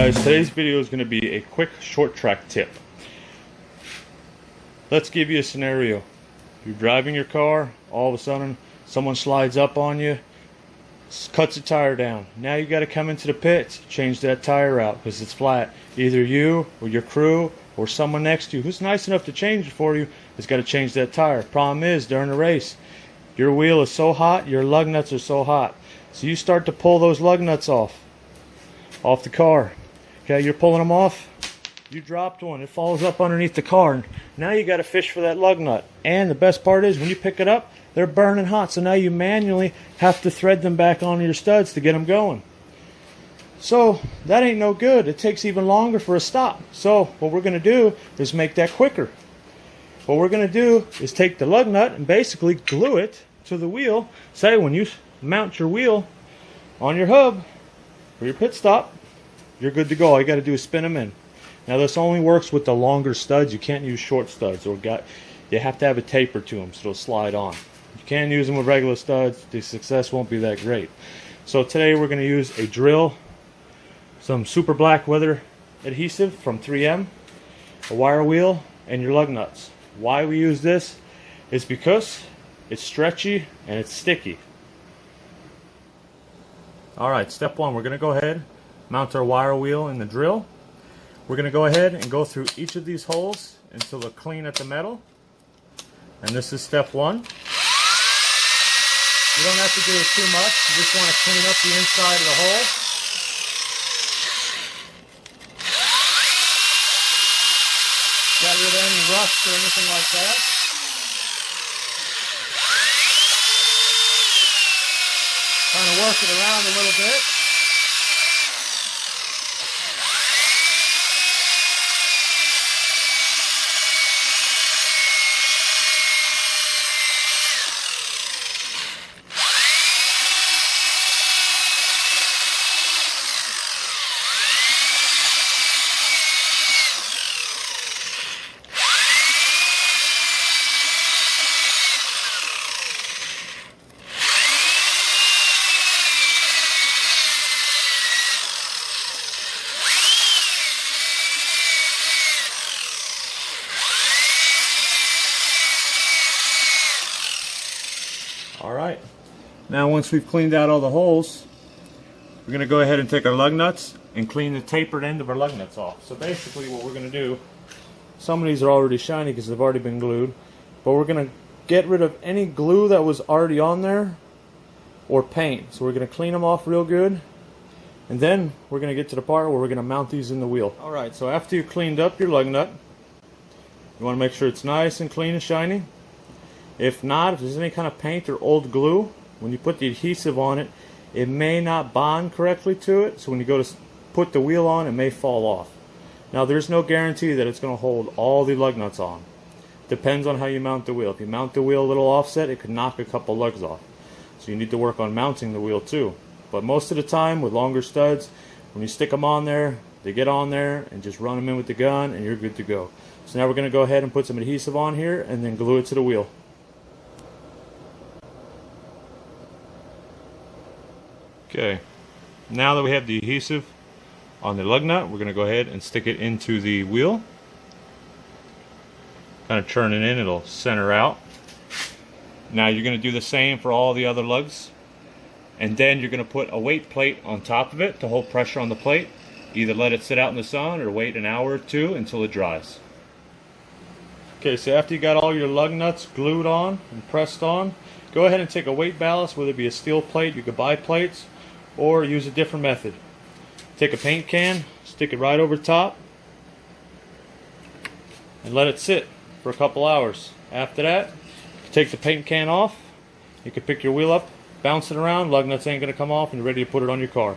guys, today's video is going to be a quick short track tip. Let's give you a scenario. You're driving your car, all of a sudden someone slides up on you, cuts a tire down. Now you got to come into the pits, change that tire out because it's flat. Either you or your crew or someone next to you who's nice enough to change it for you has got to change that tire. Problem is, during the race, your wheel is so hot, your lug nuts are so hot. So you start to pull those lug nuts off the car. Okay, you're pulling them off. You dropped one. It falls up underneath the car. Now you got to fish for that lug nut. And the best part is when you pick it up, they're burning hot. So now you manually have to thread them back onto your studs to get them going. So that ain't no good. It takes even longer for a stop. So what we're going to do is make that quicker. What we're going to do is take the lug nut and basically glue it to the wheel. Say when you mount your wheel on your hub for your pit stop, you're good to go. All you got to do is spin them in. Now this only works with the longer studs. You can't use short studs, or you have to have a taper to them so it'll slide on. You can't use them with regular studs. The success won't be that great. So today we're going to use a drill, some super black weather adhesive from 3M, a wire wheel, and your lug nuts. Why we use this is because it's stretchy and it's sticky. Alright, step one, we're going to go ahead, mount our wire wheel in the drill. We're going to go ahead and go through each of these holes until they're clean at the metal. And this is step one. You don't have to do it too much. You just want to clean up the inside of the hole. Got rid of any rust or anything like that. Kind of work it around a little bit. Alright, now once we've cleaned out all the holes, we're going to go ahead and take our lug nuts and clean the tapered end of our lug nuts off. So basically what we're going to do, some of these are already shiny because they've already been glued, but we're going to get rid of any glue that was already on there or paint. So we're going to clean them off real good, and then we're going to get to the part where we're going to mount these in the wheel. Alright, so after you cleaned up your lug nut, you want to make sure it's nice and clean and shiny. If not, if there's any kind of paint or old glue, when you put the adhesive on it, it may not bond correctly to it, so when you go to put the wheel on, it may fall off. Now there's no guarantee that it's going to hold all the lug nuts on. Depends on how you mount the wheel. If you mount the wheel a little offset, it could knock a couple lugs off. So you need to work on mounting the wheel too. But most of the time with longer studs, when you stick them on there, they get on there and just run them in with the gun and you're good to go. So now we're going to go ahead and put some adhesive on here and then glue it to the wheel. Okay, now that we have the adhesive on the lug nut, we're going to go ahead and stick it into the wheel. Kind of turn it in, it'll center out. Now you're going to do the same for all the other lugs. And then you're going to put a weight plate on top of it to hold pressure on the plate. Either let it sit out in the sun or wait an hour or two until it dries. Okay, so after you got all your lug nuts glued on and pressed on, go ahead and take a weight ballast, whether it be a steel plate, you could buy plates, or use a different method. Take a paint can, stick it right over top, and let it sit for a couple hours. After that, take the paint can off, you can pick your wheel up, bounce it around, lug nuts ain't going to come off, and you're ready to put it on your car.